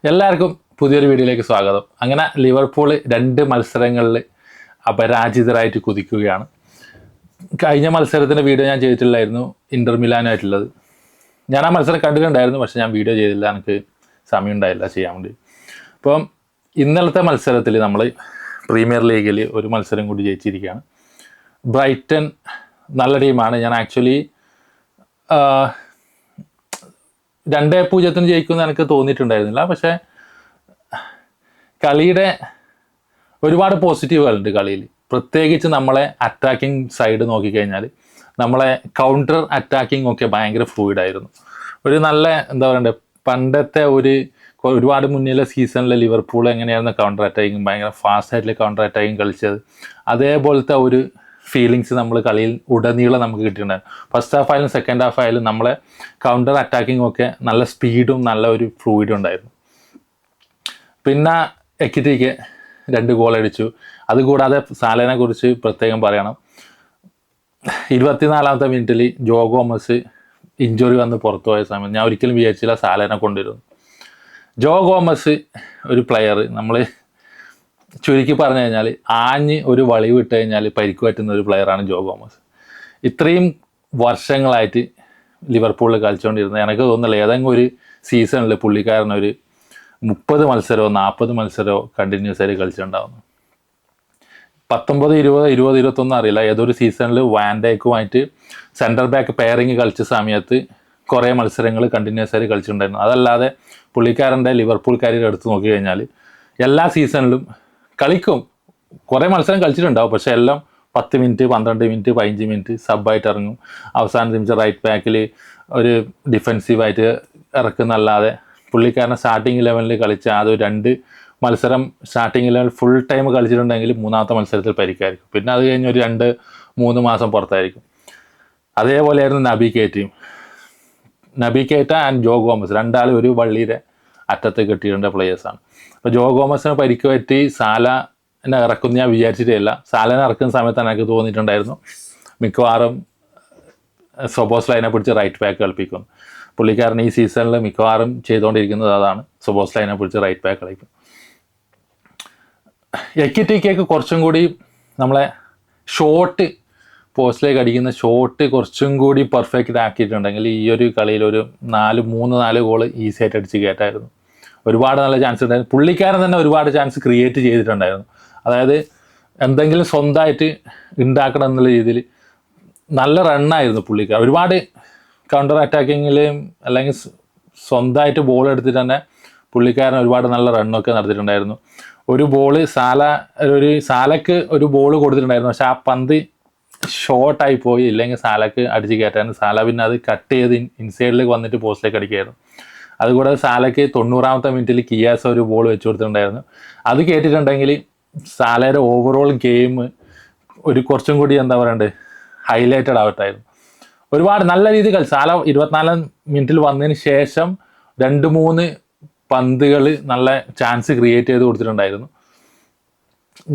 എല്ലാവർക്കും പുതിയൊരു വീഡിയോയിലേക്ക് സ്വാഗതം. അങ്ങനെ ലിവർപൂൾ 2 മത്സരങ്ങളിൽ അപരാജിതരായിട്ട് കുതിക്കുകയാണ്. കഴിഞ്ഞ മത്സരത്തിൻ്റെ വീഡിയോ ഞാൻ ചെയ്തിട്ടില്ലായിരുന്നു, ഇന്റർ മിലാനായിട്ടുള്ളത്. ഞാൻ ആ മത്സരം കണ്ടിട്ടുണ്ടായിരുന്നു, പക്ഷെ ഞാൻ വീഡിയോ ചെയ്തില്ല, എനിക്ക് സമയം ഉണ്ടായില്ല ചെയ്യാൻ വേണ്ടി. അപ്പം ഇന്നലത്തെ മത്സരത്തിൽ നമ്മൾ പ്രീമിയർ ലീഗിൽ ഒരു മത്സരം കൂടി ജയിച്ചിരിക്കുകയാണ്. ബ്രൈറ്റൺ നല്ല ടീമാണ്. ഞാൻ ആക്ച്വലി 2-0 ജയിക്കുമെന്ന് എനിക്ക് തോന്നിയിട്ടുണ്ടായിരുന്നില്ല. പക്ഷേ കളിയുടെ ഒരുപാട് പോസിറ്റീവുകളുണ്ട് കളിയിൽ. പ്രത്യേകിച്ച് നമ്മളെ അറ്റാക്കിംഗ് സൈഡ് നോക്കിക്കഴിഞ്ഞാൽ നമ്മളെ കൗണ്ടർ അറ്റാക്കിംഗ് ഒക്കെ ഭയങ്കര ഫ്ലൂയിഡായിരുന്നു. ഒരു നല്ല എന്താ പറയണ്ടേ, പണ്ടത്തെ ഒരുപാട് മുന്നിലെ സീസണിലെ ലിവർപൂൾ എങ്ങനെയായിരുന്നു കൗണ്ടർ അറ്റാക്കിങ്, ഭയങ്കര ഫാസ്റ്റായിട്ടുള്ള കൗണ്ടർ അറ്റാക്കിങ് കളിച്ചത്, അതേപോലത്തെ ഒരു ഫീലിങ്സ് നമ്മൾ കളിയിൽ ഉടനീളം നമുക്ക് കിട്ടിയിട്ടുണ്ടായിരുന്നു. ഫസ്റ്റ് ഹാഫ് ആയാലും സെക്കൻഡ് ഹാഫ് ആയാലും നമ്മളെ കൗണ്ടർ അറ്റാക്കിംഗ് ഒക്കെ നല്ല സ്പീഡും നല്ല ഒരു ഫ്ലൂയിഡും ഉണ്ടായിരുന്നു. പിന്നെ എക്കിറ്റിക്ക് 2 ഗോൾ അടിച്ചു. അതുകൂടാതെ സാലേനെ കുറിച്ച് പ്രത്യേകം പറയണം. 24ാമത്തെ മിനിറ്റിൽ ജോ ഗോമസ് ഇഞ്ചുറി വന്ന് പുറത്തു പോയ സമയത്ത് ഞാൻ ഒരിക്കലും വിചാരിച്ചില്ല സാലേനെ കൊണ്ടുവരുന്നു. ജോ ഗോമസ് ഒരു പ്ലെയർ, നമ്മൾ ചുരുക്കി പറഞ്ഞു കഴിഞ്ഞാൽ ആഞ്ഞ് ഒരു വളി വിട്ട് കഴിഞ്ഞാൽ പരിക്ക് പറ്റുന്ന ഒരു പ്ലെയറാണ് ജോ ഗോമസ്. ഇത്രയും വർഷങ്ങളായിട്ട് ലിവർപൂളിൽ കളിച്ചുകൊണ്ടിരുന്നത് എനിക്ക് തോന്നുന്നില്ല ഏതെങ്കിലും ഒരു സീസണിൽ പുള്ളിക്കാരനൊരു 30 മത്സരമോ 40 മത്സരമോ കണ്ടിന്യൂസ് ആയിട്ട് കളിച്ചിട്ടുണ്ടാവുന്നു. 19, 20, 21 അറിയില്ല, ഏതൊരു സീസണിൽ വാൻഡേക്കുമായിട്ട് സെൻറ്റർ ബാക്ക് പെയറിങ് കളിച്ച സമയത്ത് കുറേ മത്സരങ്ങൾ കണ്ടിന്യൂസ് ആയിട്ട് കളിച്ചിട്ടുണ്ടായിരുന്നു. അതല്ലാതെ പുള്ളിക്കാരൻ്റെ ലിവർപൂൾ കരിയർ എടുത്ത് നോക്കി കഴിഞ്ഞാൽ എല്ലാ സീസണിലും കളിക്കും, കുറേ മത്സരം കളിച്ചിട്ടുണ്ടാവും, പക്ഷേ എല്ലാം 10 മിനിറ്റ് 12 മിനിറ്റ് 15 മിനിറ്റ് സബ്ബായിട്ട് ഇറങ്ങും. അവസാന നിമിഷം റൈറ്റ് ബാക്കിൽ ഒരു ഡിഫെൻസീവായിട്ട് ഇറക്കുന്നല്ലാതെ പുള്ളിക്കാരനെ സ്റ്റാർട്ടിങ് ലെവലിൽ കളിച്ച അത് 2 മത്സരം സ്റ്റാർട്ടിങ് ലെവൽ ഫുൾ ടൈം കളിച്ചിട്ടുണ്ടെങ്കിൽ 3ാമത്തെ മത്സരത്തിൽ പരിക്കായിരിക്കും. പിന്നെ അത് കഴിഞ്ഞ് ഒരു 2-3 മാസം പുറത്തായിരിക്കും. അതേപോലെയായിരുന്നു നബി കെയ്റ്റ ആൻഡ് ജോ ഗോമസ്, രണ്ടാളും ഒരു വള്ളിയുടെ അറ്റത്ത് കെട്ടിയിടേണ്ട പ്ലേയേഴ്സാണ്. അപ്പോൾ ജോ ഗോമസിന് പരിക്ക് പറ്റി സാലനെ ഇറക്കും ഞാൻ വിചാരിച്ചിട്ടില്ല. സാലനെ ഇറക്കുന്ന സമയത്ത് എനിക്ക് തോന്നിയിട്ടുണ്ടായിരുന്നു മിക്കവാറും സൊബോസ്ലൈനെ പിടിച്ച് റൈറ്റ് ബാക്ക് കളിപ്പിക്കും. പുള്ളിക്കാരൻ ഈ സീസണിൽ മിക്കവാറും ചെയ്തുകൊണ്ടിരിക്കുന്നത് അതാണ്, സൊബോസ്ലൈനെ പിടിച്ച് റൈറ്റ് ബാക്ക് കളിക്കും. എക്കിറ്റിക്കൊക്കെ കുറച്ചും കൂടി നമ്മളെ ഷോട്ട് പോസ്റ്റിലേക്ക് അടിക്കുന്ന ഷോട്ട് കുറച്ചും കൂടി പെർഫെക്റ്റ് ആക്കിയിട്ടുണ്ടെങ്കിൽ ഈ ഒരു കളിയിൽ ഒരു 3-4 ഗോൾ ഈസി ആയിട്ട് അടിച്ച് കയറ്റായിരുന്നു. ഒരുപാട് നല്ല ചാൻസ് ഉണ്ടായിരുന്നു. പുള്ളിക്കാരൻ തന്നെ ഒരുപാട് ചാൻസ് ക്രിയേറ്റ് ചെയ്തിട്ടുണ്ടായിരുന്നു. അതായത് എന്തെങ്കിലും സ്വന്തമായിട്ട് ഉണ്ടാക്കണം എന്നുള്ള രീതിയിൽ നല്ല റണ്ണായിരുന്നു പുള്ളിക്കാരൻ. ഒരുപാട് കൗണ്ടർ അറ്റാക്കിങ്ങിലും അല്ലെങ്കിൽ സ്വന്തമായിട്ട് ബോൾ എടുത്തിട്ട് തന്നെ പുള്ളിക്കാരൻ ഒരുപാട് നല്ല റണ്ണൊക്കെ നടത്തിയിട്ടുണ്ടായിരുന്നു. ഒരു ബോള് സാലക്ക് ഒരു ബോൾ കൊടുത്തിട്ടുണ്ടായിരുന്നു, പക്ഷെ ആ പന്ത് ഷോർട്ടായി പോയി, ഇല്ലെങ്കിൽ സാലക്ക് അടിച്ച് കയറ്റായിരുന്നു. സാല പിന്നെ അത് കട്ട് ചെയ്ത് ഇൻസൈഡിലേക്ക് വന്നിട്ട് പോസ്റ്റിലേക്ക് അടിക്കായിരുന്നു. അതുകൂടാതെ സാലയ്ക്ക് 90ാമത്തെ മിനിറ്റിൽ കിയാസ് ഒരു ബോൾ വെച്ച് കൊടുത്തിട്ടുണ്ടായിരുന്നു. അത് കേട്ടിട്ടുണ്ടെങ്കിൽ സാലയുടെ ഓവറോൾ ഗെയിം ഒരു കുറച്ചും കൂടി എന്താ പറയണ്ടേ ഹൈലൈറ്റഡ് ആവട്ടായിരുന്നു. ഒരുപാട് നല്ല രീതിയിൽ കളി. സാല 24ാം മിനിറ്റിൽ വന്നതിന് ശേഷം 2-3 പന്തുകൾ നല്ല ചാൻസ് ക്രിയേറ്റ് ചെയ്ത് കൊടുത്തിട്ടുണ്ടായിരുന്നു.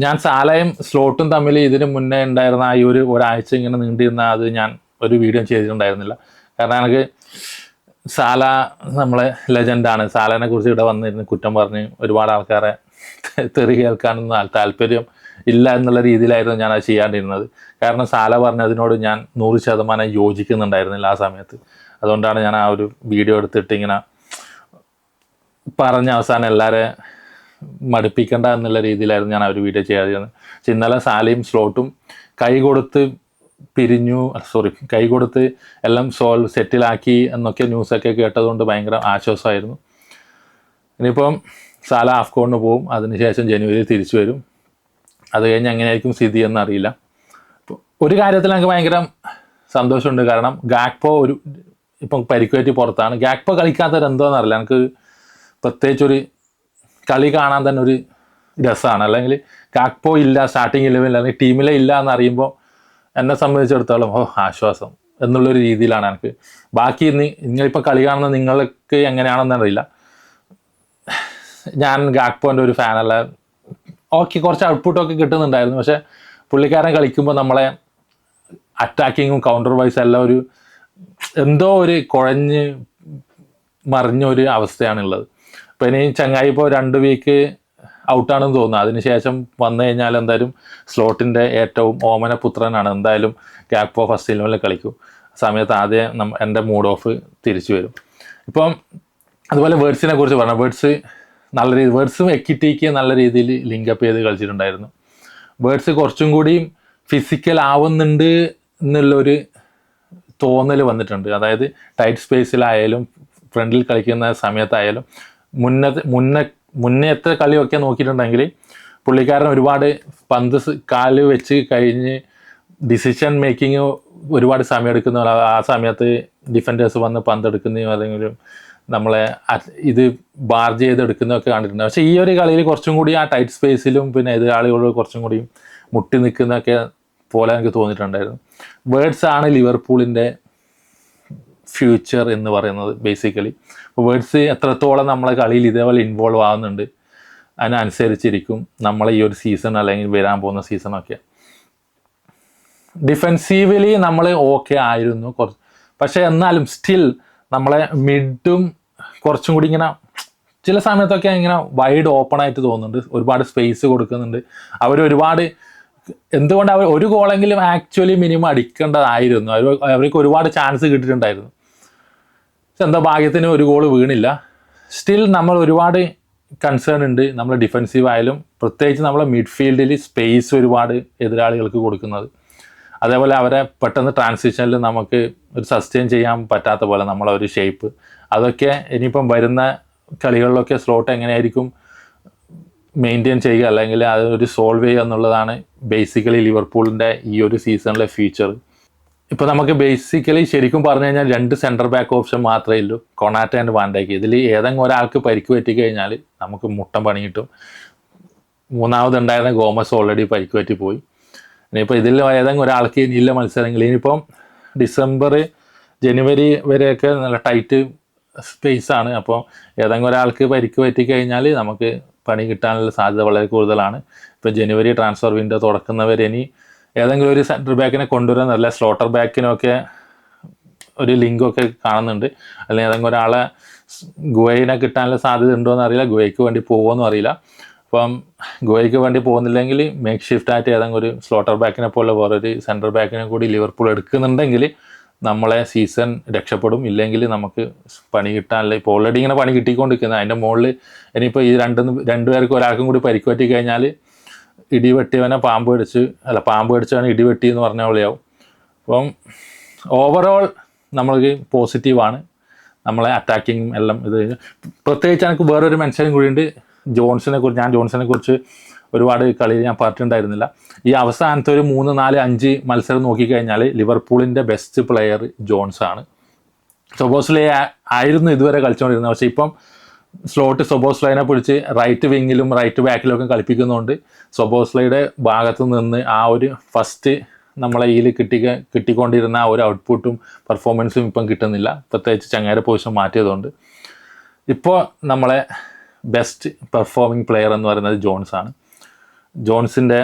ഞാൻ സാലയും സ്ലോട്ടും തമ്മിൽ ഇതിന് മുന്നേ ഉണ്ടായിരുന്ന ഈ ഒരാഴ്ച ഇങ്ങനെ നീണ്ടിരുന്ന അത് ഞാൻ ഒരു വീഡിയോ ചെയ്തിട്ടുണ്ടായിരുന്നില്ല. കാരണം എനിക്ക് സാല നമ്മളെ ലെജൻഡാണ്. സാലനെ കുറിച്ച് ഇവിടെ വന്നിരുന്ന് കുറ്റം പറഞ്ഞ് ഒരുപാട് ആൾക്കാരെ തെറി കേൾക്കാനൊന്നും താല്പര്യം ഇല്ല എന്നുള്ള രീതിയിലായിരുന്നു ഞാൻ അത് ചെയ്യാണ്ടിരുന്നത്. കാരണം സാല പറഞ്ഞതിനോട് ഞാൻ 100% യോജിക്കുന്നുണ്ടായിരുന്നില്ല ആ സമയത്ത്. അതുകൊണ്ടാണ് ഞാൻ ആ ഒരു വീഡിയോ എടുത്തിട്ട് ഇങ്ങനെ പറഞ്ഞ അവസാനം എല്ലാവരെയും മടുപ്പിക്കേണ്ട എന്നുള്ള രീതിയിലായിരുന്നു ഞാൻ ആ ഒരു വീഡിയോ ചെയ്യാതിരുന്നത്. പക്ഷെ ഇന്നലെ സാലയും സ്ലോട്ടും കൈ കൊടുത്ത് എല്ലാം സെറ്റിലാക്കി എന്നൊക്കെ ന്യൂസൊക്കെ കേട്ടതുകൊണ്ട് ഭയങ്കര ആശ്വാസമായിരുന്നു. ഇനിയിപ്പം സാല ആഫ്കോണിന് പോവും, അതിനുശേഷം ജനുവരിയിൽ തിരിച്ചു വരും. അത് കഴിഞ്ഞ് എങ്ങനെയായിരിക്കും സ്ഥിതി എന്നറിയില്ല. ഒരു കാര്യത്തിൽ എനിക്ക് ഭയങ്കര സന്തോഷമുണ്ട്, കാരണം ഗാക്പോ ഇപ്പം പരിക്കുപറ്റി പുറത്താണ്. ഗാക്പോ കളിക്കാത്തവരെന്തോന്നറിയില്ല, എനിക്ക് പ്രത്യേകിച്ചൊരു കളി കാണാൻ തന്നെ ഒരു രസമാണ്. അല്ലെങ്കിൽ ഗാക്പോ ഇല്ല സ്റ്റാർട്ടിങ് 11 അല്ലെങ്കിൽ ടീമിലെ ഇല്ല എന്നറിയുമ്പോൾ എന്നെ സംബന്ധിച്ചിടത്തോളം ആശ്വാസം എന്നുള്ളൊരു രീതിയിലാണ് എനിക്ക്. ബാക്കി നിങ്ങളിപ്പോൾ കളി കാണുന്ന നിങ്ങൾക്ക് എങ്ങനെയാണെന്ന് അറിയില്ല, ഞാൻ ഗാക്പോൻ്റെ ഒരു ഫാനല്ല. ഓക്കെ, കുറച്ച് ഔട്ട്പുട്ടൊക്കെ കിട്ടുന്നുണ്ടായിരുന്നു, പക്ഷേ പുള്ളിക്കാരൻ കളിക്കുമ്പോൾ നമ്മളെ അറ്റാക്കിങ്ങും കൗണ്ടർ വൈസ് എല്ലാം എന്തോ ഒരു കുഴഞ്ഞ് മറിഞ്ഞൊരു അവസ്ഥയാണുള്ളത്. ഇപ്പം ഇനി ചങ്ങായി ഇപ്പോൾ 2 വീക്ക് ഔട്ടാണെന്ന് തോന്നുന്നു. അതിനുശേഷം വന്നു കഴിഞ്ഞാൽ എന്തായാലും സ്ലോട്ടിൻ്റെ ഏറ്റവും ഓമന പുത്രനാണ്, എന്തായാലും ക്യാപ്പോ ഫസ്റ്റ് 11 കളിക്കും. സമയത്ത് ആദ്യം എൻ്റെ മൂഡ് ഓഫ് തിരിച്ചു വരും. ഇപ്പം അതുപോലെ വേർഡ്സിനെ കുറിച്ച് പറഞ്ഞു. നല്ല രീതി വേർഡ്സും എക്വിറ്റിക്ക് നല്ല രീതിയിൽ ലിങ്കപ്പ് ചെയ്ത് കളിച്ചിട്ടുണ്ടായിരുന്നു. വേർഡ്സ് കുറച്ചും കൂടിയും ഫിസിക്കൽ ആവുന്നുണ്ട് എന്നുള്ളൊരു തോന്നൽ വന്നിട്ടുണ്ട്. അതായത് ടൈറ്റ് സ്പേസിലായാലും ഫ്രണ്ടിൽ കളിക്കുന്ന സമയത്തായാലും മുന്നേത്തെ കളിയൊക്കെ നോക്കിയിട്ടുണ്ടെങ്കിൽ പുള്ളിക്കാരൻ ഒരുപാട് പന്ത് കാല് വെച്ച് കഴിഞ്ഞ് ഡിസിഷൻ മേക്കിങ് ഒരുപാട് സമയം എടുക്കുന്ന, ആ സമയത്ത് ഡിഫൻഡേഴ്സ് വന്ന് പന്തെടുക്കുന്നതും അല്ലെങ്കിൽ നമ്മളെ ഇത് ബാർജ് ചെയ്തെടുക്കുന്നതൊക്കെ കണ്ടിട്ടുണ്ട്. പക്ഷേ ഈ ഒരു കളിയിൽ കുറച്ചും കൂടി ആ ടൈറ്റ് സ്പേസിലും പിന്നെ എതിരാളികളോട് കുറച്ചും കൂടി മുട്ടി നിൽക്കുന്നതൊക്കെ പോലെ എനിക്ക് തോന്നിയിട്ടുണ്ടായിരുന്നു. വേർഡ്സ് ആണ് ലിവർപൂളിൻ്റെ ഫ്യൂച്ചർ എന്ന് പറയുന്നത് ബേസിക്കലി. അപ്പോൾ വേർഡ്സ് എത്രത്തോളം നമ്മളെ കളിയിൽ ഇതേപോലെ ഇൻവോൾവ് ആവുന്നുണ്ട് അതിനനുസരിച്ചിരിക്കും നമ്മളെ ഈ ഒരു സീസൺ അല്ലെങ്കിൽ വരാൻ പോകുന്ന സീസണൊക്കെ. ഡിഫെൻസീവലി നമ്മൾ ഓക്കെ ആയിരുന്നു പക്ഷേ എന്നാലും സ്റ്റിൽ നമ്മളെ മിഡും കുറച്ചും കൂടി ഇങ്ങനെ ചില സമയത്തൊക്കെ ഇങ്ങനെ വൈഡ് ഓപ്പൺ ആയിട്ട് തോന്നുന്നുണ്ട്, ഒരുപാട് സ്പേസ് കൊടുക്കുന്നുണ്ട്. ഒരുപാട് എന്തുകൊണ്ട് ഒരു ഗോളെങ്കിലും ആക്ച്വലി മിനിമം അടിക്കേണ്ടതായിരുന്നു. അവർക്ക് ഒരുപാട് ചാൻസ് കിട്ടിയിട്ടുണ്ടായിരുന്നു. പക്ഷെ എന്താ ഭാഗ്യത്തിന് ഒരു ഗോൾ വീണില്ല. സ്റ്റിൽ നമ്മൾ ഒരുപാട് കൺസേൺ ഉണ്ട് നമ്മൾ ഡിഫെൻസീവ് ആയാലും, പ്രത്യേകിച്ച് നമ്മളെ മിഡ്ഫീൽഡിൽ സ്പേസ് ഒരുപാട് എതിരാളികൾക്ക് കൊടുക്കുന്നത്. അതേപോലെ അവരെ പെട്ടെന്ന് ട്രാൻസിഷനിൽ നമുക്ക് ഒരു സസ്റ്റെയിൻ ചെയ്യാൻ പറ്റാത്ത പോലെ നമ്മളെ ഒരു ഷേപ്പ്, അതൊക്കെ ഇനിയിപ്പം വരുന്ന കളികളിലൊക്കെ സ്ലോട്ട് എങ്ങനെയായിരിക്കും മെയിൻറ്റെയിൻ ചെയ്യുക അല്ലെങ്കിൽ അതൊരു സോൾവ് ചെയ്യുക എന്നുള്ളതാണ് ബേസിക്കലി ലിവർപൂളിൻ്റെ ഈ ഒരു സീസണിലെ ഫ്യൂച്ചർ. ഇപ്പോൾ നമുക്ക് ബേസിക്കലി ശരിക്കും പറഞ്ഞു കഴിഞ്ഞാൽ 2 സെൻറ്റർ ബാക്ക് ഓപ്ഷൻ മാത്രമേ ഉള്ളൂ, കൊണാറ്റ ആൻഡ് വാൻ ഡൈക്ക്. ഇതിൽ ഏതെങ്കിലും ഒരാൾക്ക് പരിക്ക് പറ്റി കഴിഞ്ഞാൽ നമുക്ക് മുട്ടം പണി കിട്ടും. മൂന്നാമതുണ്ടായിരുന്ന ഗോമസ് ഓൾറെഡി പരിക്ക് പറ്റി പോയി. ഇനിയിപ്പോൾ ഇതിൽ ഏതെങ്കിലും ഒരാൾക്ക് ഇനിയില്ല മത്സരങ്ങൾ. ഇനിയിപ്പം ഡിസംബർ ജനുവരി വരെയൊക്കെ നല്ല ടൈറ്റ് സ്പേസാണ്. അപ്പോൾ ഏതെങ്കിലും ഒരാൾക്ക് പരിക്ക് പറ്റി കഴിഞ്ഞാൽ നമുക്ക് പണി കിട്ടാനുള്ള സാധ്യത വളരെ കൂടുതലാണ്. ഇപ്പോൾ ജനുവരി ട്രാൻസ്ഫർ വിൻഡോ തുറക്കുന്നവരെ ഇനി ഏതെങ്കിലും ഒരു സെൻറ്റർ ബാക്കിനെ കൊണ്ടുവരാൻ, നല്ല സ്ലോട്ടർ ബാക്കിനൊക്കെ ഒരു ലിങ്കൊക്കെ കാണുന്നുണ്ട്. അല്ലെങ്കിൽ ഏതെങ്കിലും ഒരാളെ ഗുവയിനെ കിട്ടാനുള്ള സാധ്യത ഉണ്ടോ എന്ന് അറിയില്ല, ഗുവയ്ക്ക് വേണ്ടി പോകുമെന്നും അറിയില്ല. അപ്പം ഗുവയ്ക്ക് വേണ്ടി പോകുന്നില്ലെങ്കിൽ മേക്ക് ഷിഫ്റ്റ് ആയിട്ട് ഏതെങ്കിലും ഒരു സ്ലോട്ടർ ബാക്കിനെ പോലെ വേറൊരു സെൻറ്റർ ബാക്കിനെ കൂടി ലിവർപൂൾ എടുക്കുന്നുണ്ടെങ്കിൽ നമ്മളെ സീസൺ രക്ഷപ്പെടും. ഇല്ലെങ്കിൽ നമുക്ക് പണി കിട്ടാനില്ല. ഇപ്പോൾ ഓൾറെഡി ഇങ്ങനെ പണി കിട്ടിക്കൊണ്ടിരിക്കുന്നത്. അതിൻ്റെ മുകളിൽ ഇനിയിപ്പോൾ ഈ രണ്ടുപേർക്കും ഒരാൾക്കും കൂടി പരിക്ക് പറ്റി കഴിഞ്ഞാൽ ഇടിവെട്ടിയവനെ പാമ്പ് കടിച്ചവനെ ഇടിവെട്ടി എന്ന് പറഞ്ഞ പോലെയാവും. അപ്പം ഓവറോൾ നമ്മൾക്ക് പോസിറ്റീവാണ് നമ്മളെ അറ്റാക്കിങ് എല്ലാം. ഇത് പ്രത്യേകിച്ച് എനിക്ക് വേറൊരു മെൻഷനും കൂടിയുണ്ട് ഞാൻ ജോൺസിനെ കുറിച്ച് ഒരുപാട് കളി ഞാൻ പറഞ്ഞിട്ടുണ്ടായിരുന്നില്ല. ഈ അവസാനത്തെ ഒരു 3, 4, 5 മത്സരം നോക്കിക്കഴിഞ്ഞാൽ ലിവർപൂളിൻ്റെ ബെസ്റ്റ് പ്ലെയർ ജോൺസാണ്. സൊബോസ്ലൈ ആയിരുന്നു ഇതുവരെ കളിച്ചുകൊണ്ടിരുന്നത്. പക്ഷേ ഇപ്പം സൊബോസ്ലൈനെ പിടിച്ച് റൈറ്റ് വിങ്ങിലും റൈറ്റ് ബാക്കിലൊക്കെ കളിപ്പിക്കുന്നതുകൊണ്ട് സൊബോസ്ലൈയുടെ ഭാഗത്തു നിന്ന് ആ ഒരു ഫസ്റ്റ് നമ്മളെ ഇതിൽ കിട്ടിക്കൊണ്ടിരുന്ന ആ ഒരു ഔട്ട്പുട്ടും പെർഫോമൻസും ഇപ്പം കിട്ടുന്നില്ല. പ്രത്യേകിച്ച് ചങ്ങാര പൊസിഷൻ മാറ്റിയതുകൊണ്ട് ഇപ്പോൾ നമ്മളെ ബെസ്റ്റ് പെർഫോമിംഗ് പ്ലെയർ എന്ന് പറയുന്നത് ജോൺസാണ്. ജോൺസിൻ്റെ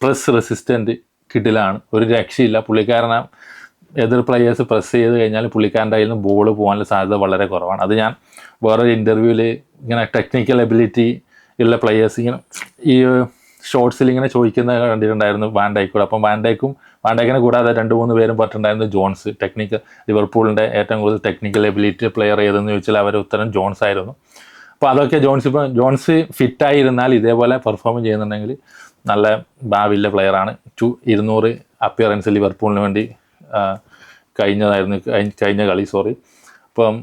പ്രസ് റെസിസ്റ്റൻ്റ് കിഡിലാണ്, ഒരു രക്ഷയില്ല. പുള്ളിക്കാരനെ എതിർ പ്ലെയേഴ്സ് പ്രസ് ചെയ്ത് കഴിഞ്ഞാൽ പുള്ളിക്കാരൻ്റെ കയ്യിൽ നിന്ന് ബോൾ പോകാനുള്ള സാധ്യത വളരെ കുറവാണ്. അത് ഞാൻ വേറൊരു ഇൻ്റർവ്യൂവിൽ ഇങ്ങനെ ടെക്നിക്കൽ എബിലിറ്റി ഉള്ള പ്ലെയേഴ്സ് ഇങ്ങനെ ഈ ഷോർട്സിൽ ഇങ്ങനെ ചോദിക്കുന്നത് കണ്ടിട്ടുണ്ടായിരുന്നു വാൻ ഡൈക്കോട്. അപ്പം വാൻ ഡൈക്കിനെ കൂടാതെ 2-3 പേരും പറഞ്ഞിട്ടുണ്ടായിരുന്നു ജോൺസ് ലിവർപൂളിൻ്റെ ഏറ്റവും കൂടുതൽ ടെക്നിക്കൽ എബിലിറ്റി പ്ലെയർ ഏതെന്ന് ചോദിച്ചാൽ അവരുടെ ഉത്തരം ജോൺസ് ആയിരുന്നു. അപ്പോൾ അതൊക്കെ ജോൺസ് ഫിറ്റായിരുന്നാൽ ഇതേപോലെ പെർഫോം ചെയ്യുന്നുണ്ടെങ്കിൽ നല്ല ഭാവിയുള്ള പ്ലെയറാണ്. 200 അപ്പിയറൻസ് ലിവർപൂളിന് വേണ്ടി കഴിഞ്ഞ കളി. അപ്പം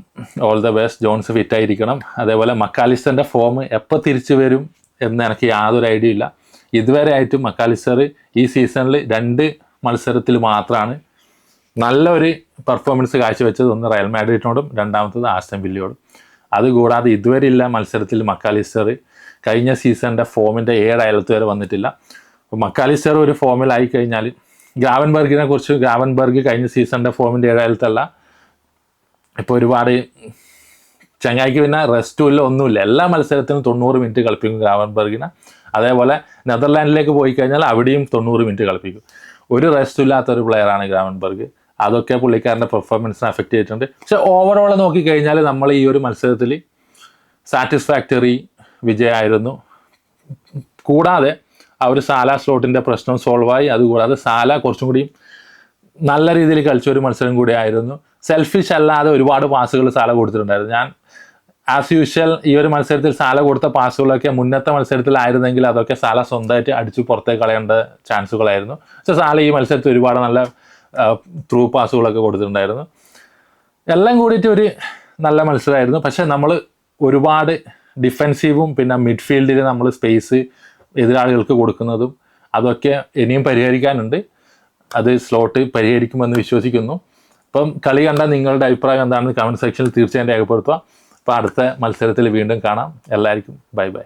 ഓൾ ദ ബെസ്റ്റ്. ജോൺസ് ഫിറ്റായിരിക്കണം. അതേപോലെ മക്കാലിസ്റ്ററിൻ്റെ ഫോം എപ്പോൾ തിരിച്ചു വരും എന്ന് എനിക്ക് യാതൊരു ഐഡിയ ഇല്ല. ഇതുവരെ ആയിട്ടും മക്കാലിസ്റ്റർ ഈ സീസണിൽ 2 മത്സരത്തിൽ മാത്രമാണ് നല്ലൊരു പെർഫോമൻസ് കാഴ്ചവെച്ചത്. ഒന്ന് റയൽ മാഡ്രിഡിനോടും രണ്ടാമത്തത് ആസ്റ്റൺ വില്ലയോടും. അതുകൂടാതെ ഇതുവരെ ഇല്ല മത്സരത്തിൽ മക്കാലിസ്റ്റർ കഴിഞ്ഞ സീസണിൻ്റെ ഫോമിൻ്റെ 7 അയലത്ത് വരെ വന്നിട്ടില്ല. അപ്പോൾ മക്കാലിസ്റ്റർ ഒരു ഫോമിലായി കഴിഞ്ഞാൽ ഗ്രാവൻബർഗ് കഴിഞ്ഞ സീസണിൻ്റെ ഫോമിൻ്റെ 7 അയലത്തല്ല. ഇപ്പോൾ ഒരുപാട് ചങ്ങായിക്ക് പിന്നെ റെസ്റ്റും ഇല്ല, ഒന്നുമില്ല. എല്ലാ മത്സരത്തിനും 90 മിനിറ്റ് കളിപ്പിക്കും ഗ്രാവൻബർഗിനെ. അതേപോലെ നെതർലാൻഡിലേക്ക് പോയി കഴിഞ്ഞാൽ അവിടെയും 90 മിനിറ്റ് കളിപ്പിക്കും. ഒരു റെസ്റ്റും ഇല്ലാത്തൊരു പ്ലെയറാണ് ഗ്രാവൻബർഗ്. അതൊക്കെ പുള്ളിക്കാരൻ്റെ പെർഫോമൻസിനെ അഫക്റ്റ് ചെയ്തിട്ടുണ്ട്. പക്ഷെ ഓവറോൾ നോക്കിക്കഴിഞ്ഞാൽ നമ്മൾ ഈ ഒരു മത്സരത്തിൽ സാറ്റിസ്ഫാക്ടറി വിജയമായിരുന്നു. കൂടാതെ ആ ഒരു സാല സ്ലോട്ടിൻ്റെ പ്രശ്നം സോൾവായി. അതുകൂടാതെ സാല കുറച്ചും കൂടി നല്ല രീതിയിൽ കളിച്ച ഒരു മത്സരം കൂടി ആയിരുന്നു. സെൽഫിഷ് അല്ലാതെ ഒരുപാട് പാസുകൾ സാല കൊടുത്തിട്ടുണ്ടായിരുന്നു. ഞാൻ ആസ് യൂഷ്വൽ ഈ ഒരു മത്സരത്തിൽ സാല കൊടുത്ത പാസുകളൊക്കെ മുന്നത്തെ മത്സരത്തിലായിരുന്നെങ്കിൽ അതൊക്കെ സാല സ്വന്തമായിട്ട് അടിച്ചു പുറത്തേക്ക് കളയേണ്ട ചാൻസുകളായിരുന്നു. പക്ഷേ സാല ഈ മത്സരത്തിൽ ഒരുപാട് നല്ല ത്രൂ പാസുകളൊക്കെ കൊടുത്തിട്ടുണ്ടായിരുന്നു. എല്ലാം കൂടിയിട്ട് ഒരു നല്ല മത്സരമായിരുന്നു. പക്ഷേ നമ്മൾ ഒരുപാട് ഡിഫെൻസീവും പിന്നെ മിഡ്ഫീൽഡിൽ നമ്മൾ സ്പേസ് എതിരാളികൾക്ക് കൊടുക്കുന്നതും അതൊക്കെ ഇനിയും പരിഹരിക്കാനുണ്ട്. അത് സ്ലോട്ട് പരിഹരിക്കുമെന്ന് വിശ്വസിക്കുന്നു. അപ്പം കളി കണ്ട നിങ്ങളുടെ അഭിപ്രായം എന്താണെന്ന് കമൻറ്റ് സെക്ഷനിൽ തീർച്ചയായും രേഖപ്പെടുത്തുക. അപ്പോൾ അടുത്ത മത്സരത്തിൽ വീണ്ടും കാണാം. എല്ലാവർക്കും ബൈ ബൈ.